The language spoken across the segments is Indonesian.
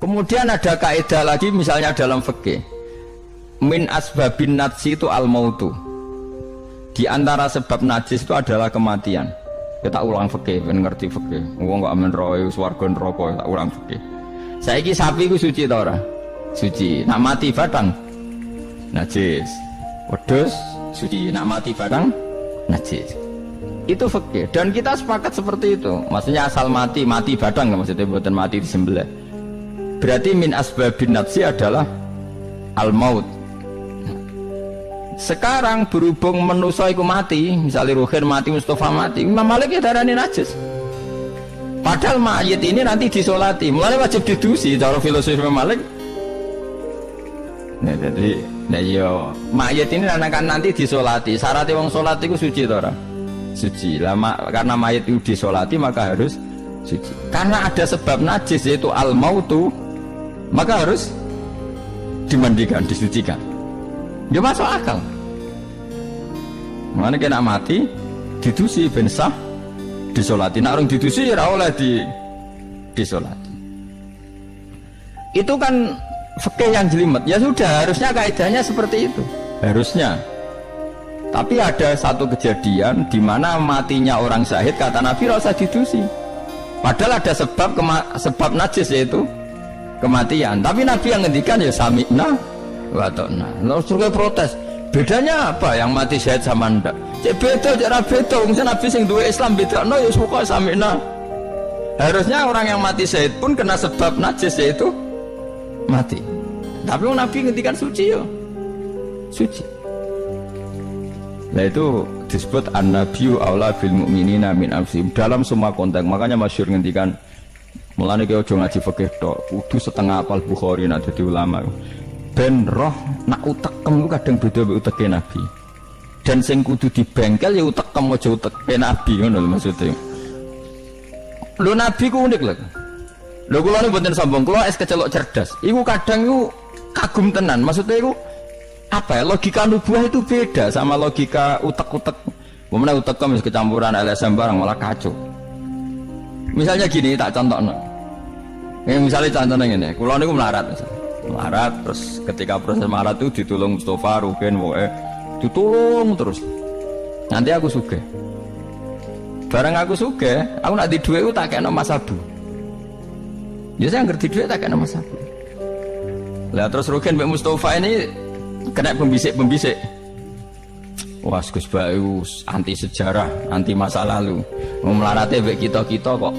Kemudian ada kaidah lagi misalnya dalam fikih. Min asbabin najsi itu al-mautu. Di antara sebab najis itu adalah kematian. Kita ulang fikih, ben ngerti fikih. Wong kok amen roe swarga neraka, tak ulang fikih. Saiki sapi ku suci ta ora? Suci. Nak mati batang najis. Wedhus suci, nak mati batang najis. Itu fikih dan kita sepakat seperti itu. Maksudnya asal mati batang, maksudnya bukan mati disembelih. Berarti min asbabin najsi adalah al-maut. Sekarang berhubung manusa iku mati, misalnya Ruhin mati, Mustafa mati, Imam Malik ya darani najis. Padahal mayit ini nanti disolati, mulai wajib didusi cara filosofi Imam Malik. Nah, jadi, mayit ini nanti disolati. Syaratnya wong solat itu suci tora, suci. Lama karena mayit itu disolati maka harus suci. Karena ada sebab najis yaitu al-mautu, maka harus dimandikan, disucikan. Dia masuk akal. Mana kena mati, didusi ben sah, disolati. Nak orang didusi ya oleh disolati. Itu kan fikih yang jelimet. Ya sudah, harusnya kaidahnya seperti itu. Harusnya. Tapi ada satu kejadian di mana matinya orang syahid kata Nabi rasa didusi. Padahal ada sebab najis yaitu kematian. Tapi Nabi yang ngendikan ya sami'na wa ta'na. Lalu suruh protes. Bedanya apa yang mati syahid sama ndak? Cek beda, cek ra beda. Wong Nabi sing duwe Islam bedakno ya pokoke sami'na. Harusnya orang yang mati syahid pun kena sebab najis yaitu mati. Tapi Nabi ngendikan suci yo. Suci. Nah itu disebut an-nabiyyu aula bil mu'minina min anfusihim dalam semua konteks. Makanya masyhur ngendikan mulane ki aja ngaji fikih tok, kudu setengah apal Bukhari nak dadi ulama. Ben roh nak utekem ku kadang beda mek uteke Nabi. Dan sing kudu dibengkel ya utekem aja uteke Nabi ngono lho maksudnya. Lho Nabi ku unik lho. Lho kula niku mboten sombong, kula es kecelok cerdas. Iku kadang iku kagum tenan. Maksudnya iku apa ya? Logika nubuah itu beda sama logika utek-utek. Memang utekem wis kecampuran LSM barang malah kacau. Misalnya gini tak contohno. Misalnya contohnya ngene, kula niku melarat misalnya. Melarat terus ketika proses melarat itu ditulung Mustafa, Rukin, ditulung terus. Nanti aku sugih. Barang aku sugih, aku nak di duit tak kena Mas Abu. Ya saya ngerti duit tak kena Mas Abu. Lah terus Rukin mbek Mustafa ini kena pembisik. Wah, Gus Bayu anti sejarah, anti masa lalu. Melarate mbek kita-kita kok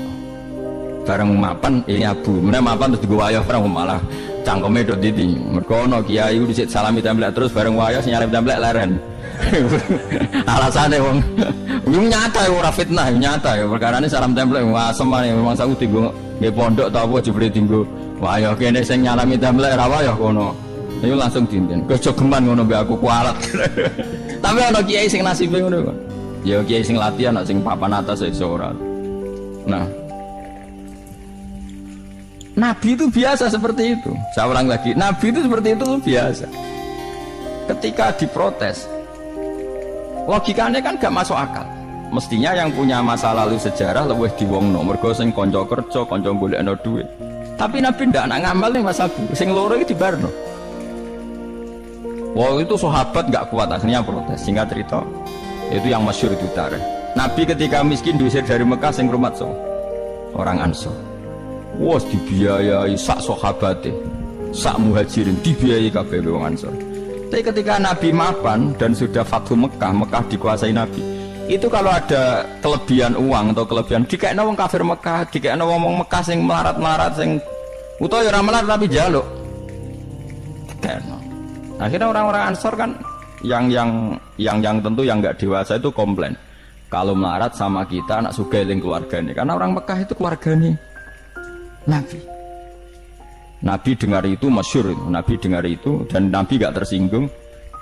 bareng mapan ini Abu. Meneh mapan terus digo wayah perang malah cangkeme dot didi. Mergo ana kiai dhisik salami templek terus bareng wayah nyalip templek leren. Alasane wong nyata ora fitnah, nyata ya perkarane salam templek asem ae memang saku dienggo nggih pondok ta apa jebule dienggo wayah kene sing nyalami templek ra wayah kono. Ayo langsung dinten. Kejogeman ngono mbek aku kualat. Tapi ana kiai sing nasibe ngono kok. Ya kiai sing latihan ana sing papan atas iso ora. Nah, Nabi itu biasa seperti itu. Saya ulang lagi, Nabi itu seperti itu biasa. Ketika diprotes, logikanya kan gak masuk akal. Mestinya yang punya masa lalu sejarah lebih diwongno, mergo sing kanca kerja, kanca golekno duit. Tapi Nabi ndak nak ngamal ning Mas Abu, sing loro iki dibarno. Wah itu sahabat gak kuat akhirnya protes. Singkat cerita, itu yang masyhur itu tarikh. Nabi ketika miskin diusir dari Mekah sing rumat orang Ansor. Wah dibiayai sak sahabate, sak muhajirin dibiayai kabeh wong Ansor. Tapi ketika Nabi mapan dan sudah Fathu Mekah, Mekah dikuasai Nabi. Itu kalau ada kelebihan uang atau kelebihan dikekno wong kafir Mekah, dikekno wong Mekah sing melarat-melarat sing utawa ya ora melarat tapi njaluk. Dikekno. Akhirnya orang-orang Ansor kan yang tentu yang enggak dewasa itu komplain. Kalau melarat sama kita anak sugih eling keluargane. Karena orang Mekah itu keluargane Nabi dengar itu masyhur, Nabi dengar itu dan Nabi gak tersinggung.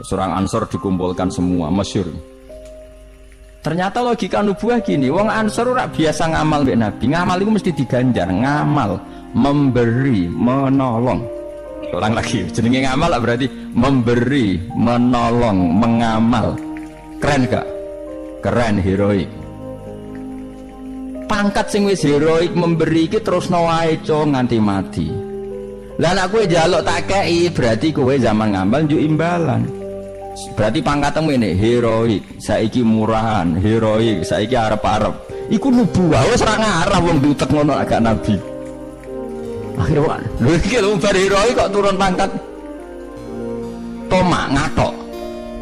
Seorang Ansor dikumpulkan semua masyhur. Ternyata logika nubuah gini, wong Ansor ora biasa ngamal mbek Nabi. Ngamal itu mesti diganjar, ngamal, memberi, menolong. Ulang lagi, jenenge ngamal berarti memberi, menolong, mengamal. Keren gak? Keren, heroik. Pangkat sing wis heroik memberi iki terusno wae nganti mati. Lah nek kowe njaluk tak kei berarti kowe zaman ngambal njuk imbalan. Berarti pangkatmu ini heroik, saiki murahan, heroik, saiki arep-arep. Iku nubuwah wis ora ngarah wong dutek ngono agak nabi. Akhirnya lho iki lho bar heroik kok turun pangkat. Tomak ngatok.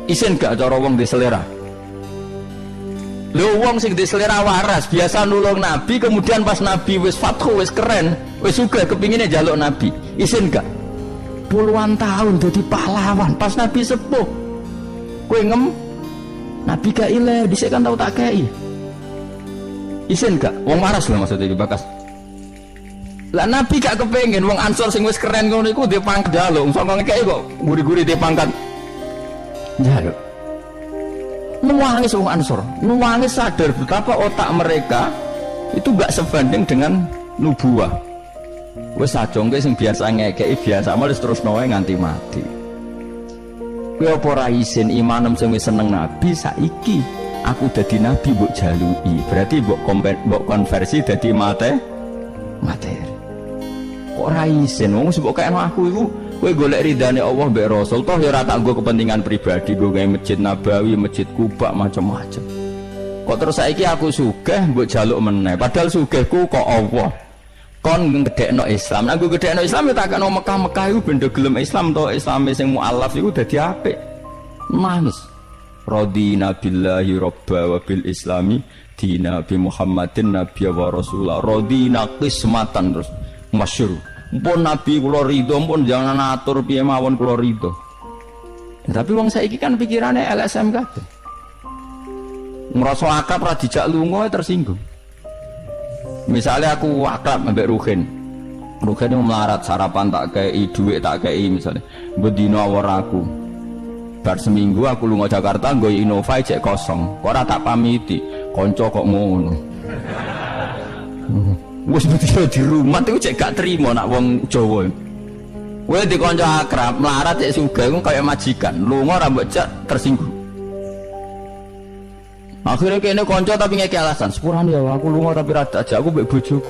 Isin gak cara wong di selera. Lho wong sing di selera waras biasa nulung nabi, kemudian pas nabi wis fathu wis keren, wis sugih kepingine njaluk nabi. Isin gak? Puluhan tahun jadi pahlawan pas nabi sepuh. Kowe ngem nabi gak iler dhisik kan tau tak kei. Isin gak? Wong waras lho maksudnya iki bakas. Lah nabi gak kepengin wong Ansor sing wis keren ngono iku ndek pangkat njaluk, sangka ngekeki kok guri-guri ndek pangkat njaluk. Nuwangis wong Ansor, nuwangis sadar betapa otak mereka itu gak sebanding dengan nubuwah. Wis sajongke sing biasa ngekeki biasa malah terus wae nganti mati. Kowe apa ora isin imanem sing wis seneng nabi saiki aku dadi nabi mbok jaluki. Berarti mbok konversi dadi materi. Kok ora isin wong mbok kayakno aku iku kowe golek ridane Allah mbek Rasul toh ya ora tak nggo kepentingan pribadi, nggo gawe Masjid Nabawi, Masjid Kuba macam-macam. Kok terus saiki aku sugih mbok jaluk meneh padahal sugihku kok Allah. Kon ngedekno Islam, aku gedekno Islam ya tak kena Mekah-Mekah iku benda gelem Islam to, Islame sing mualaf iku dadi apik. Nangis. Radina billahi robba wa bil islami dina bi Muhammadin nabiyya wa rasulah. Radina qismatan terus masyhur. Mpun nabi kula ridho, mpun jangan atur piye mawon kula ridho. Tapi wong saiki kan pikirane LSM kabeh. Ngrasa akad ra dijak lunga tersinggung. Misalnya aku akrab ambek Ruhin itu melarat sarapan tak kei, duit tak kei misalnya bedino awar aku bar seminggu aku lunga Jakarta nggo Innova cek kosong kok ora tak pamiti konco kok ngono wis bedino di rumah itu cek gak terima nak wong Jawa kowe di konco akrab melarat cek sugih kaya majikan lunga ora mbok cek tersinggung. Akhirnya kene konco tapi ngeki alasan sepurane ya aku lunga tapi rada aja aku mbek bojoku.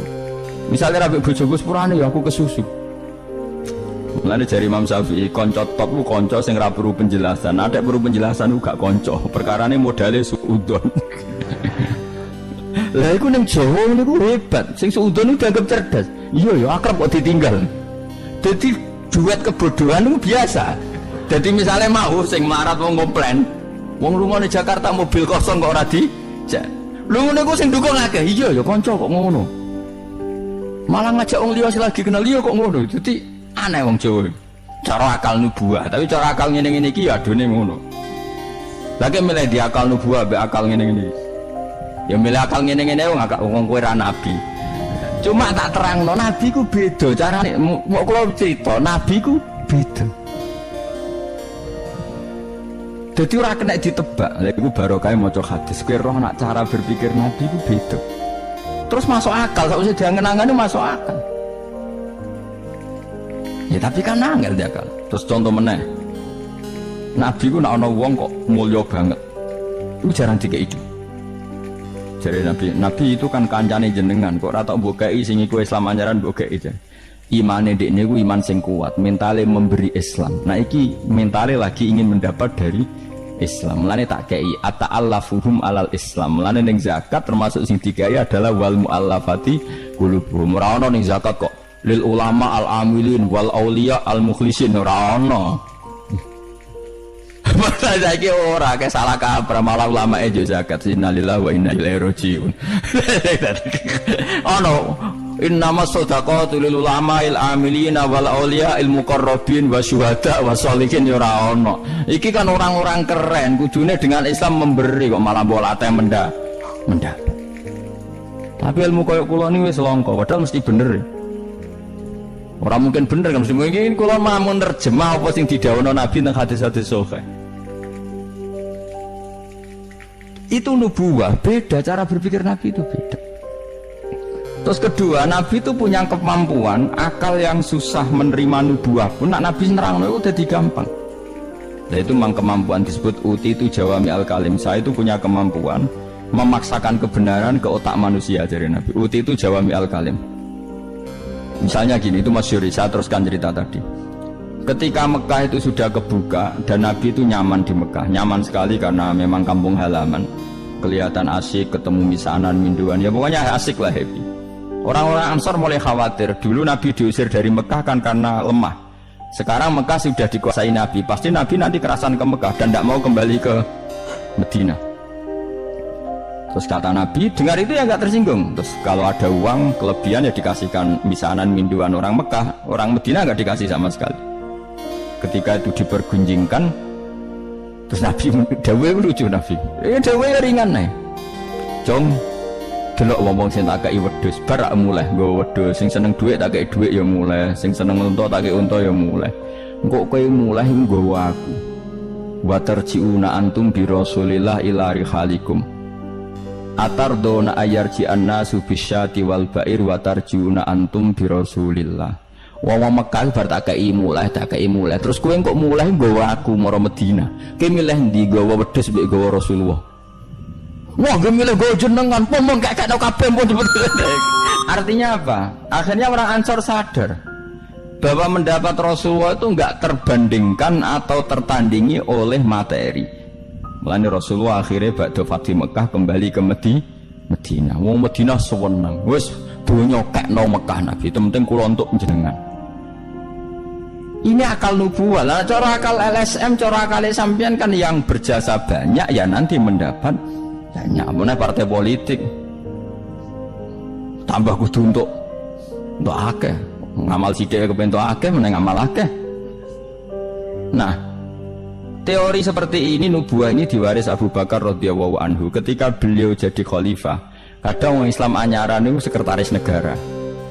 Misalnya ra mbek bojoku sepurane ya aku kesusu. Mulane jari Imam Syafi'i konco top ku konco sing ra perlu penjelasan. Ada perlu penjelasan ku gak konco. Perkarane modale suudon. Lah iku ning Jawa niku hebat. Sing suudon iku dianggap cerdas. Iya ya akrab kok ditinggal. Dadi duet kebodohan itu biasa. Jadi misalnya mau sing melarat wong komplain wong lunga di Jakarta mobil kosong kok ora dijak. Lho ngene ku sing dukung akeh. Iya ya kanca kok ngono. Malah ngajak wong liya lagi kenal liya kok ngono. Dadi aneh wong Jawa. Cara akal nubuah, tapi cara akal ngene-ngene iki ya adone ngono. Lagi milih di akal nubuah mbek akal ngene-ngene. Ya milih akal ngene-ngene wong kowe ra nabi. Cuma tak terangno nabi ku beda carane. Mau kula cerita nabi ku beda. Jadi ora kena ditebak. Lha iku barokah maca hadis. Kowe roh nak cara berpikir nabi ku beda. Terus masuk akal, sausé diangen-angene masuk akal. Ya tapi kan angel dia akal. Terus contoh meneh. Nabi ku nek ana wong kok mulya banget. Iku jarang dikeki. Jare Nabi itu kan kancane jenengan kok ora tok mbokeki sing iku Islam anyaran mbokeki aja. Imane dekne ku iman sing kuat, mentale memberi Islam. Nah iki mentale lagi ingin mendapat dari Islam. Mulane tak kei ata'allafuhum alal Islam. Mulane ning zakat termasuk sing digawe adalah wal muallafati qulubuhum. Ora ono ning zakat kok lil ulama al amilin wal auliya al mukhlisin ora ono. Masa saiki ora ke salah kaprah malah ulama ejo zakat innalillahi wa inna ilaihi rajiun. Ono innama shadaqatu lil ulama'il amilina wal awliya'il muqarrabin wa syuhada wa sholihin ya ora ono. Iki kan orang-orang keren kudune dengan Islam memberi kok malah bolate mendak. Tapi ilmu koyo kula niki wis langka padahal mesti bener. Ora mungkin bener kan mesti mungkin kula mamun nerjemah apa sing didhawuhna Nabi teng hadis-hadis sahih. Itu nubuwah beda, cara berpikir Nabi itu beda. Terus kedua, Nabi itu punya kemampuan akal yang susah menerima nubuah pun nak Nabi nerangno itu udah gampang. Nah itu memang kemampuan disebut uti itu jawami al kalim. Saya itu punya kemampuan memaksakan kebenaran ke otak manusia dari Nabi. Uti itu jawami al kalim. Misalnya gini, itu masyhur, saya teruskan cerita tadi. Ketika Mekah itu sudah kebuka dan Nabi itu nyaman di Mekah, nyaman sekali karena memang kampung halaman, kelihatan asik, ketemu misanan, minduan, ya pokoknya asik lah, happy. Orang-orang Ansor mulai khawatir, dulu Nabi diusir dari Mekah kan karena lemah. Sekarang Mekah sudah dikuasai Nabi, pasti Nabi nanti kerasan ke Mekah dan tidak mau kembali ke Medina. Terus kata Nabi, dengar itu ya nggak tersinggung. Terus kalau ada uang kelebihan ya dikasihkan misanan, minduan orang Mekah, orang Medina nggak dikasih sama sekali. Ketika itu dipergunjingkan, terus Nabi dawe lucu Nabi, dawe ringan nih, jong, delok wong sing tak kei wedhus, barak mulai nggo wedhus, sing seneng duit tak kei duit ya mulai, sing seneng unta tak kei unta ya mulai, engko kowe mulai nggo aku, wa tarjiuna antum bi Rasulillah ila rihalikum, atardona ayarji annasu bisyati wal bair wa tarjiuna antum bi Rasulillah. Wong Mekah bar tak kei mulai, terus kowe kok mulai nggawa aku mara Medina. Kowe milih ndi, nggawa wedhus mbek nggawa Rasulullah? Wah, kowe milih nggawa jenengan, pomong gak tau kabeh pun. Artinya apa? Akhirnya orang Ansor sadar bahwa mendapat Rasulullah itu enggak terbandingkan atau tertandingi oleh materi. Mulane Rasulullah akhirnya ba'da Fatih Mekah kembali ke Medina. Wong Medina sewenang. Wis donya kekno Mekah Nabi, penting kula untuk jenengan. Ini akal nubuwah lah, cara akal LSM, cara akal sampean kan yang berjasa banyak ya nanti mendapat banyak. Mana partai politik tambah kudu untuk akeh, ngamal sithik kepen untuk akeh, meneng ngamal akeh. Nah, teori seperti ini nubuwah ini diwaris Abu Bakar radhiyallahu anhu ketika beliau jadi khalifah. Kadang orang Islam anyaran itu sekretaris negara.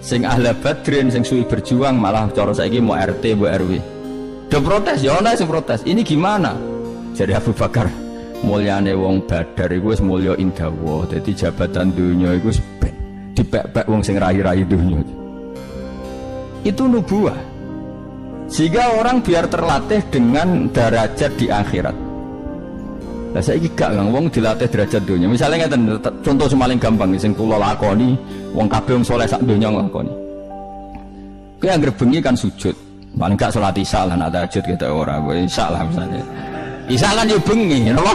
Sing ahli badrin, sing suwi berjuang malah cara saiki mau RT, mau RW. Udah protes, ya ana sing protes. Ini gimana? Jadi Abu Bakar, mulyane wong Badar iku wis mulya indawa. Dadi jabatan dunya iku wis dipek-pek wong sing rai-rai dunya. Itu nubuwah. Sehingga orang biar terlatih dengan derajat di akhirat. Lah saiki gak wong dilatih derajat dunia. Misalnya ngeten contoh semaling gampang sing kula lakoni, wong kabeh wong saleh sak donya nglakoni. Kowe anggere bengi kan sujud. Paling gak salat isya lan tahajud kita ora, isya lah misalnya. Isya kan yo bengi, napa?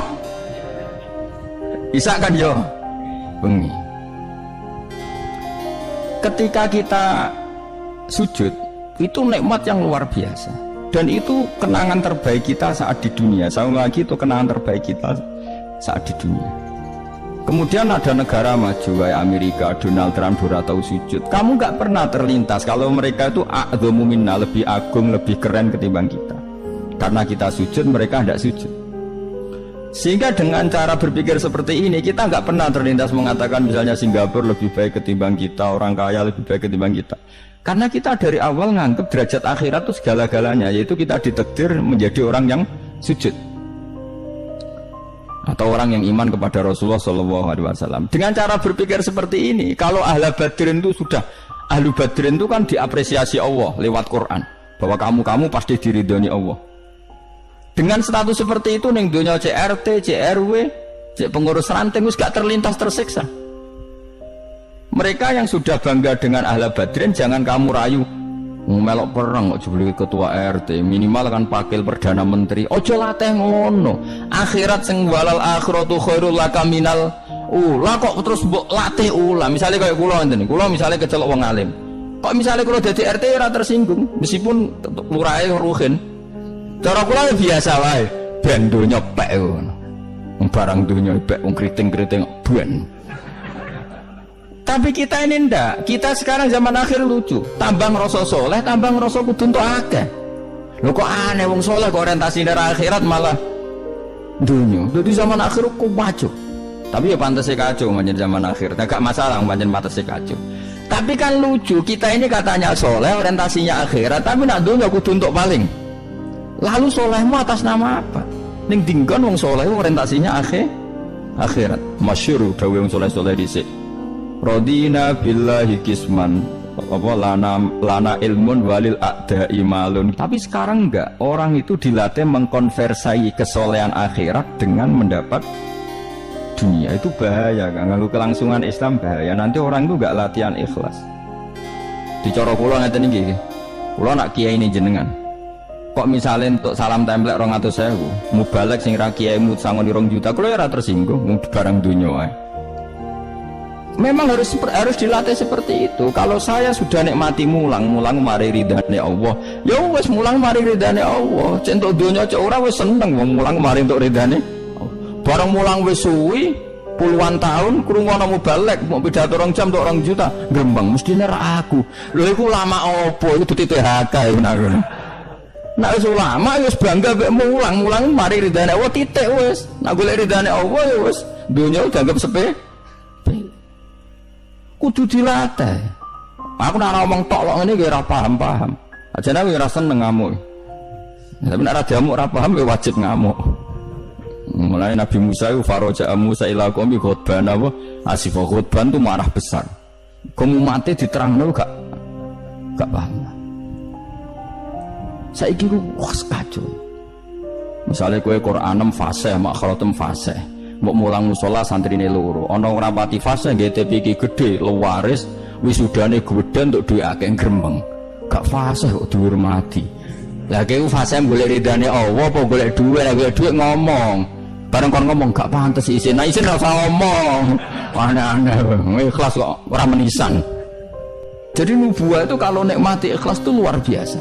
Isya kan yo bengi. Ketika kita sujud, itu nikmat yang luar biasa. Dan itu kenangan terbaik kita saat di dunia. Sama lagi itu kenangan terbaik kita saat di dunia. Kemudian ada negara maju kayak Amerika, Donald Trump tahu sujud. Kamu gak pernah terlintas kalau mereka itu a'dhamu minna, lebih agung, lebih keren ketimbang kita. Karena kita sujud, mereka tidak sujud. Sehingga dengan cara berpikir seperti ini, kita gak pernah terlintas mengatakan misalnya Singapura lebih baik ketimbang kita, orang kaya lebih baik ketimbang kita. Karena kita dari awal nganggap derajat akhirat itu segala-galanya, yaitu kita ditakdir menjadi orang yang sujud atau orang yang iman kepada Rasulullah SAW. Dengan cara berpikir seperti ini, kalau ahli badrin itu sudah, ahli badrin itu kan diapresiasi Allah lewat Quran, bahwa kamu pasti diridhoni Allah. Dengan status seperti itu, neng dunia CRT, CRW, pengurus ranting, gak terlintas tersiksa. Mereka yang sudah bangga dengan ahli badrin, jangan kamu rayu melok perang kok jebule ketua RT, minimal kan pakil perdana menteri. Ojo latih ngono. Akhirat sing walal akhiratu khairul laka minal ula, kok terus mbok latih ula. Misale kaya kula ngene, kula misale kecelok wong alim. Kok misale kula dadi RT ora tersinggung meskipun lurahe ruhin. Cara kula biasa wae, ben donya pek ngono. Barang donya pek wong kriting-kriting ben. Tapi kita ini ndak, kita sekarang zaman akhir lucu, tambang rasa soleh, tambang rasa kudu entuk akeh. Lho kok aneh wong soleh kok orientasi dari akhirat malah dunia. Jadi zaman akhir kok maju. Tapi ya pantas kacau manjen zaman akhir. Gak masalah manjen pantas kacau. Tapi kan lucu, kita ini katanya soleh, orientasinya akhirat, tapi nak dunia kudu entuk paling. Lalu solehmu atas nama apa? Ning dinggon wong soleh orientasinya akhirat. Masyhur dawuh wong soleh-soleh dhisik. Radina billahi kisman apa lana ilmun walil a'da'i malun. Tapi sekarang enggak, orang itu dilatih mengkonversai kesolehan akhirat dengan mendapat dunia. Itu bahaya, ganggu kelangsungan Islam bahaya. Nanti orang itu enggak latihan ikhlas. Dicara kula ngeten iki. Kula nak kiai ini jenengan. Kok misalnya untuk salam template 200.000, mubalek sing ra kiaimu sangon 2 juta, kula ora tersinggung wong barang dunya wae. Memang harus dilatih seperti itu. Kalau saya sudah nikmati mulang mari ridane Allah. Ya wis mulang mari ridane Allah. Centok donya cek ora wis seneng wong mulang mari untuk ridane. Barang mulang wis suwi puluhan tahun krungono mubalek mau pidato 2 jam untuk 2 juta, grembang mestine ra aku. Lho iku lama opo iku duti THK iku nak. Nek wis ulama wis bangga mek mulang mari ridane Allah titik wis. Nek golek ridane Allah ya wis donya dianggap sepele. Kudu dilatih. Aku nak ngomong tok kok ngene iki ora paham. Ajane aku ora seneng ngamuk. Tapi nek ora diamuk ora paham ya wajib ngamuk. Mulai Nabi Musa itu faraja Musa ila qaumi khutban apa? Asif khutban itu marah besar. Kamu mati diterangno gak paham. Saiki ku wis kacau. Misalnya kowe Qur'anem fasih, makhratem fasih. Mbok mulang musala santrine loro. Ana ora pati fasih nggih TPK gedhe, luwaris, wisudane gedhe untuk duwe akeh grembeng. Gak fasih kok dihormati. Lah kowe fasih golek ridane Allah apa golek dhuwit? Lah golek dhuwit ngomong. Bareng kon ngomong gak pantes isin. Nah isin ora usah ngomong. Aneh-aneh. Ikhlas kok ora menisan. Jadi nubuah itu kalau nikmati ikhlas itu luar biasa.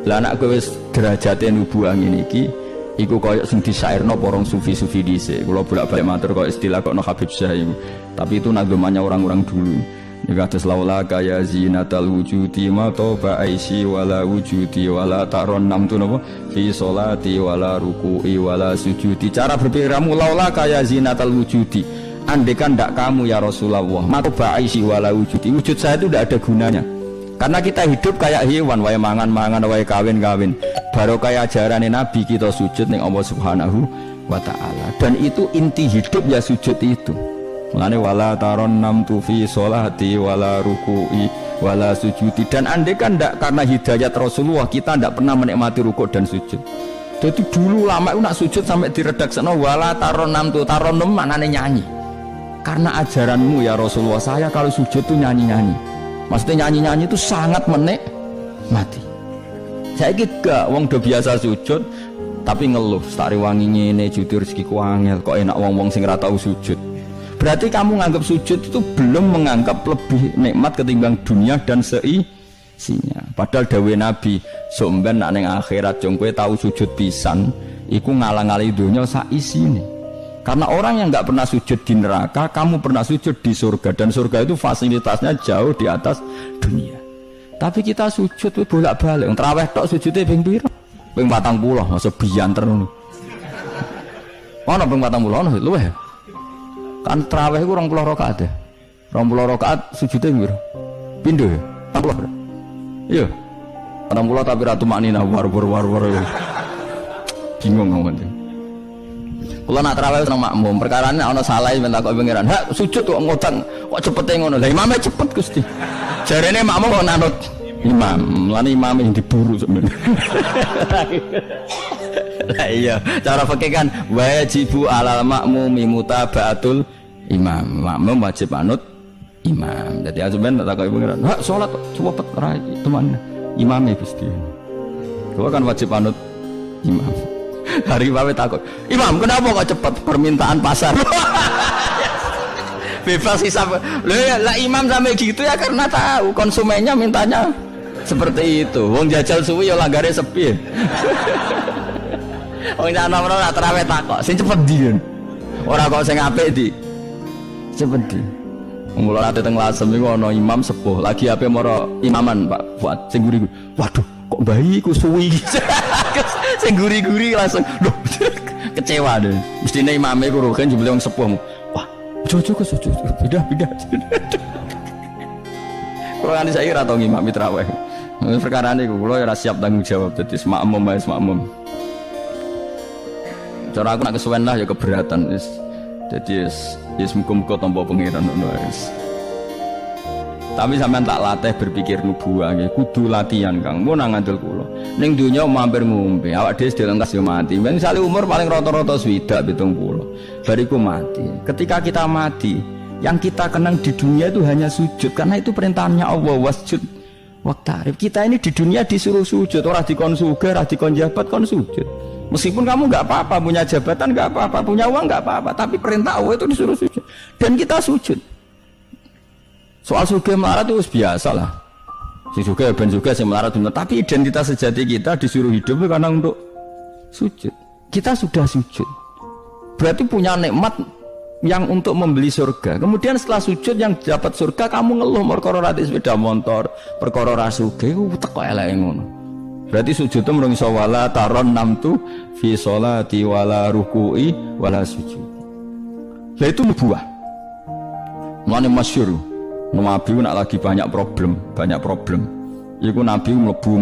Lah anak kowe wis derajate nubuah ngene iki iku koyo sing disairno porong sufi-sufi dhisik. Kula bolak-balik matur koyo istilah kok no Habib Syah iku. Tapi itu nagamanya orang-orang dulu. Ini kata laula kaya zinatal wujudi ma toba aisi wala wujudi wala taron nam tu napa fi sholati wala ruku'i wala sujudi. Cara berpikirmu laula kaya zinatal wujudi. Andekan ndak kamu ya Rasulullah ma toba aisi wala wujudi. Wujud saya itu ndak ada gunanya. Karena kita hidup kayak hewan, wae mangan-mangan, wae kawin-kawin. Baru kayak ajaran Nabi kita sujud ning Allah Subhanahu wa taala. Dan itu inti hidup ya sujud itu. Mulane wala taron nam tu fi sholati wala ruku'i wala sujudi. Dan andai kan ndak karena hidayat Rasulullah kita ndak pernah menikmati rukuk dan sujud. Jadi dulu lama itu nak sujud sampai diredaksana wala taron nam tu taron nam maknane nyanyi. Karena ajaranmu ya Rasulullah saya kalau sujud tuh nyanyi-nyanyi. Maksudnya nyanyi-nyanyi itu sangat menikmati. Saya gak wong do biasa sujud tapi ngeluh stari wangi ngene judi rezekiku angel kok enak wong-wong sing ora tau sujud. Berarti kamu nganggap sujud itu belum menganggap lebih nikmat ketimbang dunia dan seisinya. Padahal dawuh Nabi, somben nak ning akhirat jong kowe tau sujud pisan, iku ngalang-alangi dunia sak isine. Karena orang yang nggak pernah sujud di neraka, kamu pernah sujud di surga dan surga itu fasilitasnya jauh di atas dunia. Tapi kita sujud bolak-balik, terawih tok sujudnya ping pira? Ping 40, masa bianter ngono. Ono ping 40 ono luwih. Kan terawih iku 20 rakaat ya. 20 rakaat sujudnya piro? Pindho ya? 40. Iya. 60 tapi ratu maknina war. Bingung ngomong. Kalau nak terawih seneng makmum, perkarane ana salah minta kok pengiran. Hak sujud kok ngotan, kok cepete ngono. Lah imame cepet Gusti. Jarene makmum kok nanut imam, lan imam yang diburu sebenarnya. Lah iya, cara fikih kan wajibu alal makmumi mutabaatul imam. Makmum wajib anut imam. Jadi azuben tak kok pengiran. Hak salat cepet ra teman imame Gusti. Kau kan wajib anut imam. Hari bawe takut, Imam kenapa kok cepat permintaan pasar? Bebas hisab. Lah imam sampai gitu ya karena tahu konsumennya mintanya seperti itu. Wong jajal suwi ya langgare sepi. Wong ana ora terawih takok, sing cepet ndi. Ora kok sing apik ndi. Cepet ndi. Mula ate teng Lasem iku ana imam sepuh, lagi ape mara imaman Pak Fuad sing guri. Waduh, kok bayi ku suwi. Sing guri-guri langsung loh kecewa deh. Mestine imame ku roken jebule wong sepuh. Wah, jojo ke sujud. Beda-beda. Kalau nanti saya ora tau ngimami traweh. Perkara niku kula ora siap tanggung jawab dadi makmum wae makmum. Cara aku nak kesuwen lah ya keberatan wis. Dadi wis muga-muga tampa pangeran ngono wis. Tapi sampean tak latih berpikir nubuah nggih, kudu latihan Kang. Mun nang ngandel kula. Ning donya mampir ngombe, awak dhewe sedhe lengkas yo mati. Men misale umur paling rata-rata 60 70. Bariku mati. Ketika kita mati, Yang kita kenang di dunia itu hanya sujud, karena itu perintahnya Allah, wasjud waqtarib. Kita ini di dunia disuruh sujud, orang dikon sugih, orang dikon jabat, kon sujud. Meskipun kamu nggak apa-apa, punya jabatan nggak apa-apa, punya uang nggak apa-apa, tapi perintah Allah itu disuruh sujud, dan kita sujud. Soal sugih melarat itu biasa lah. Si sugih ben sugih, si melarat benar. Tapi identitas sejati kita disuruh hidup itu karena untuk sujud. Kita sudah sujud, berarti punya nikmat yang untuk membeli surga. Kemudian setelah sujud yang dapat surga, kamu ngeluh perkara rati sepeda motor, perkara ra sugih, teko eleke ngono. Berarti sujud itu mrung iso wala taron namtu fi sholati wala ruku'i wala sujud. Lah itu nubuwah. Mulane masyhur, Nabi nak lagi banyak problem. Iku Nabi mlebu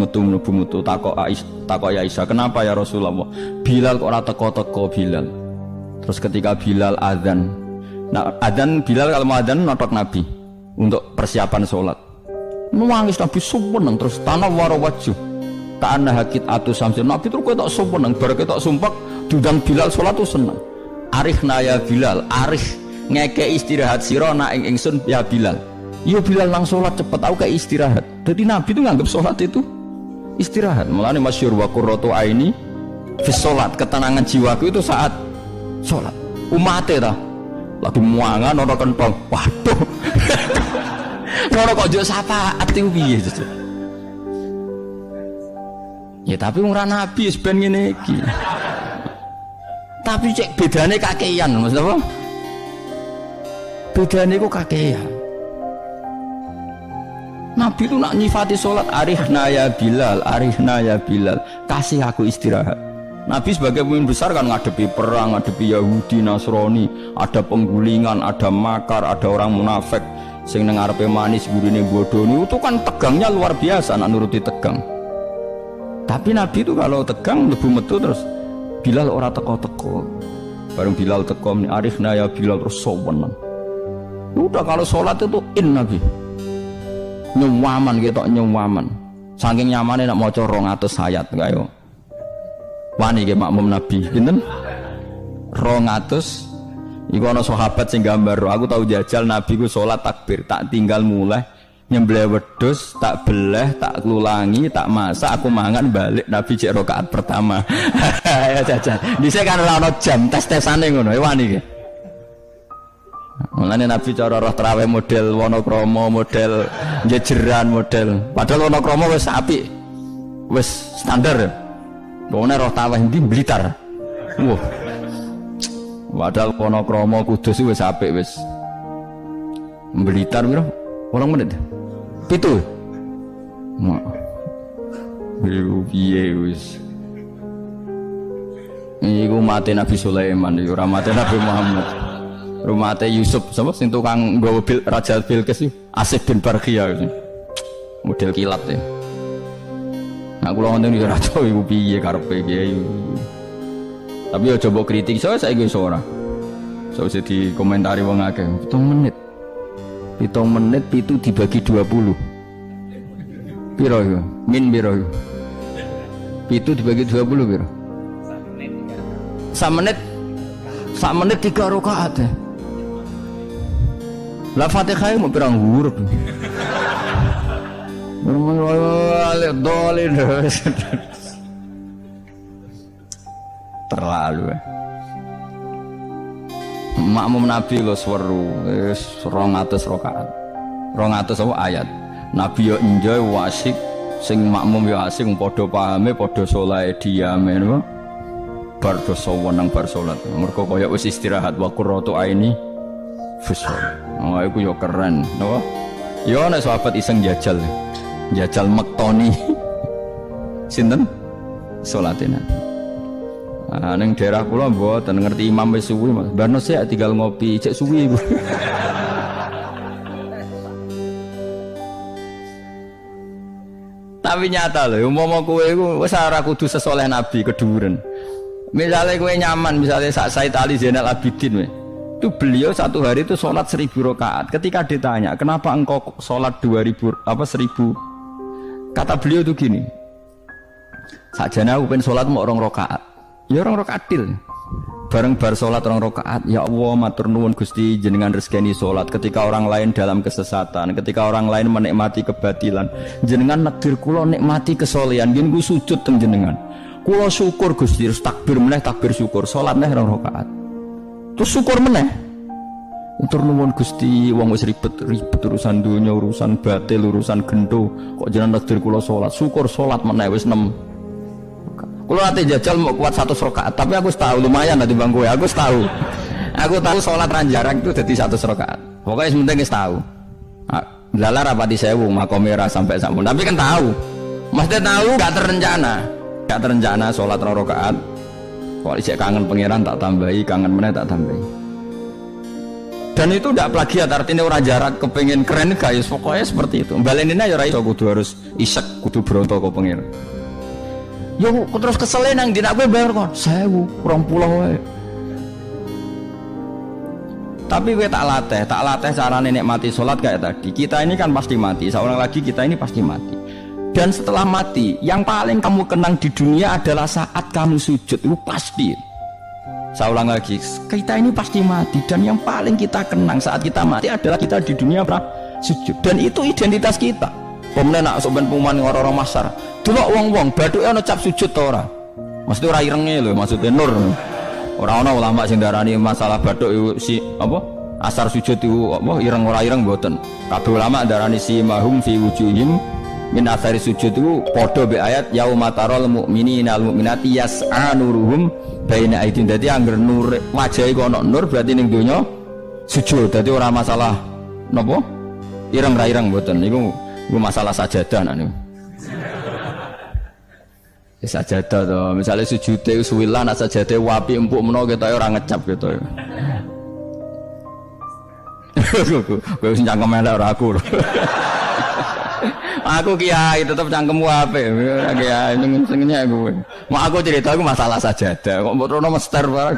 metu takok Aisyah, "Kenapa ya Rasulullah? Bilal kok ora teko-teko Bilal?" Terus ketika Bilal adzan, nah adzan Bilal kalau mau adzan notok Nabi untuk persiapan sholat. Nangis Nabi sumeneng terus tanah waro wajhu. Ta'anna hakit atu samsin. Nabi terus ketok sumeneng, bar ketok sumpek diundang Bilal sholat tuh seneng. Arihna ya Bilal, arih ngeke istirahat sira nak ing ingsun ya Bilal. Yo Bilal nang sholat cepet aku kayak istirahat. Jadi Nabi itu nganggap sholat itu istirahat. Mulane masyhur wa qurratu aini fi sholat, ketenangan jiwaku itu saat sholat. Umate ta lagi muangan ono kentong, waduh ono kok njuk syafaat iku piye itu. Ya tapi ora Nabi wis ben ngene iki. Tapi cek bedane kakean, Mas apa? Bedane kok kakean. Nabi itu nak nyifati sholat, arihna ya Bilal, kasih aku istirahat. Nabi sebagai pemimpin besar kan ngadepi perang, ngadepi Yahudi, Nasrani, ada penggulingan, ada makar, ada orang munafik sing nang ngarepe manis gurine bodoni, itu kan tegangnya luar biasa, nak nuruti tegang. Tapi Nabi itu kalau tegang lebu metu terus Bilal ora teko-teko. Bareng Bilal teko, arifna ya Bilal terus sowenan. Udah kalau sholat itu Nabi nyuwaman gitu, nyuwaman saking nyamannya nak maca 200 ayat kaya wani ke makmum Nabi pinten 200. Iku ana sahabat sing gambar, aku tahu jajal Nabi ku sholat takbir tak tinggal mulai nyembelih wedhus tak beleh tak lulangi tak masak aku mangan balik Nabi cek rakaat pertama. Ya jajal dhisik kan ora ana jam tes-tesane ngono wani ke. Mulane Nabi cara roh tarawih model Wonokromo, model jejeran, model padahal Wonokromo wis apik, wis standar. Pokoknya roh tarawih ndi Blitar. Wah. Padahal Wonokromo Kudus wis apik wis. Blitar piro? 8 menit. 7. Piye wis. Iku mate Nabi Sulaiman, ora mate Nabi Muhammad. Rumahnya Yusuf, sama sing tukang nggawa Raja Bilqis Asif bin Barkhiyah model kilat ya. Nah kula ngoten iki ora tau iku piye karepe iki. Tapi ya coba kritik saya wis ora. So di komentari wong akeh 7 menit. 7 menit itu dibagi 20. Piro iku? Min piro iku? Itu dibagi 20 piro? 1 menit 3 rakaat ya. Lah Fatihah mau pirang huruf. Terlalu. Makmum Nabi lo seru, 200 rakaat. 200 ayat. Nabi yo enjoy wasik, sing makmum yo asik padha pahame, padha saleh diame napa. Bar dosa wenang bar salat. Mergo kaya wis istirahat wa qurratu aini fisol. Oh iku yo keren, napa? Yo ana sahabat iseng jajal mektoni. Sinten? Salate Nabi. Ah ning daerah kula mboten ngerti imam wis suwi, Mas. Barno sik tinggal ngopi, cek suwi iku. Tapi nyata lho, umpama kowe iku wis ora kudu sesoleh Nabi keduren. Misalnya kowe nyaman, misalnya Said Ali Zainal Abidin itu beliau satu hari itu sholat 1000 rakaat. Ketika ditanya kenapa engkau sholat 1000 kata beliau itu gini, sajane aku pengen sholat mau 2 rakaat ya 2 rakaat til bareng bar salat 2 rakaat, ya Allah matur nuwun Gusti jenengan rezekani salat ketika orang lain dalam kesesatan, ketika orang lain menikmati kebatilan, jenengan nakdir kula nikmati kesolehan, nggih niku sujud teng jenengan. Kula syukur Gusti, terus takbir meneh, takbir syukur, salat neh 2 rakaat. Terus syukur meneh. Matur nuwun Gusti, wong wis ribet urusan dunya, urusan batil, urusan gento, kok jenengan nakdir kula salat, syukur salat meneh wis 6. Kalau nanti jajal mau kuat 100 rakaat, tapi aku tahu lumayan nanti bang gue. Aku tahu sholat ranjarang itu jadi 100 rakaat. Pokoknya sementing tahu. Lala rapati sewu, makomera sampai sampun. Tapi kan tahu, maksudnya tahu gak terencana sholat 2 rakaat. Kalau isek kangen pangeran tak tambahi, kangen meneh tak tambahi. Dan itu tidak plagiat, artinya orang jarak kepengen keren guys. Pokoknya seperti itu. Baleninnya ya rai. Kudu harus isek, kudu berontok ke pangeran. Yo terus kesel nang dina kowe bayar kon 1000 wae. Tapi kowe tak latih carane nikmati salat kayak tadi. Kita ini kan pasti mati, seorang lagi kita ini pasti mati. Dan setelah mati, yang paling kamu kenang di dunia adalah saat kamu sujud, itu pasti. Saya ulang lagi, kita ini pasti mati dan yang paling kita kenang saat kita mati adalah kita di dunia sujud. Dan itu identitas kita. Pemenang nak soben pengumuman orang-orang masar. Delok wong-wong bathuke ana cap sujud ta ora? Mesti ora irenge lho, maksudnya nur. Ora ana ulama sing darani masalah bathuk si apa? Asar sujud itu apa ireng ora ireng mboten. Kabeh ulama darani si mahum fi wujuhim min athari sujud itu padha be ayat yauma taral mu'minina al mu'minati yas'a nuruhum baina aidin. Dadi angger nur wajahe kok ana nur berarti ning donya sujud. Dadi ora masalah napa? Ireng ra ireng mboten. Iku masalah sajadah nek niku. Sajadah to, misalnya sujude suwilan nek sajadah wapi empuk menawa ketoke ora ngecap gitu. Kowe sing cangkem elek ora aku. Aku kiai tetep cangkemmu apik. Kiai senengnya aku. Mau aku cerita aku masalah sajadah kok mbok rono mester barang.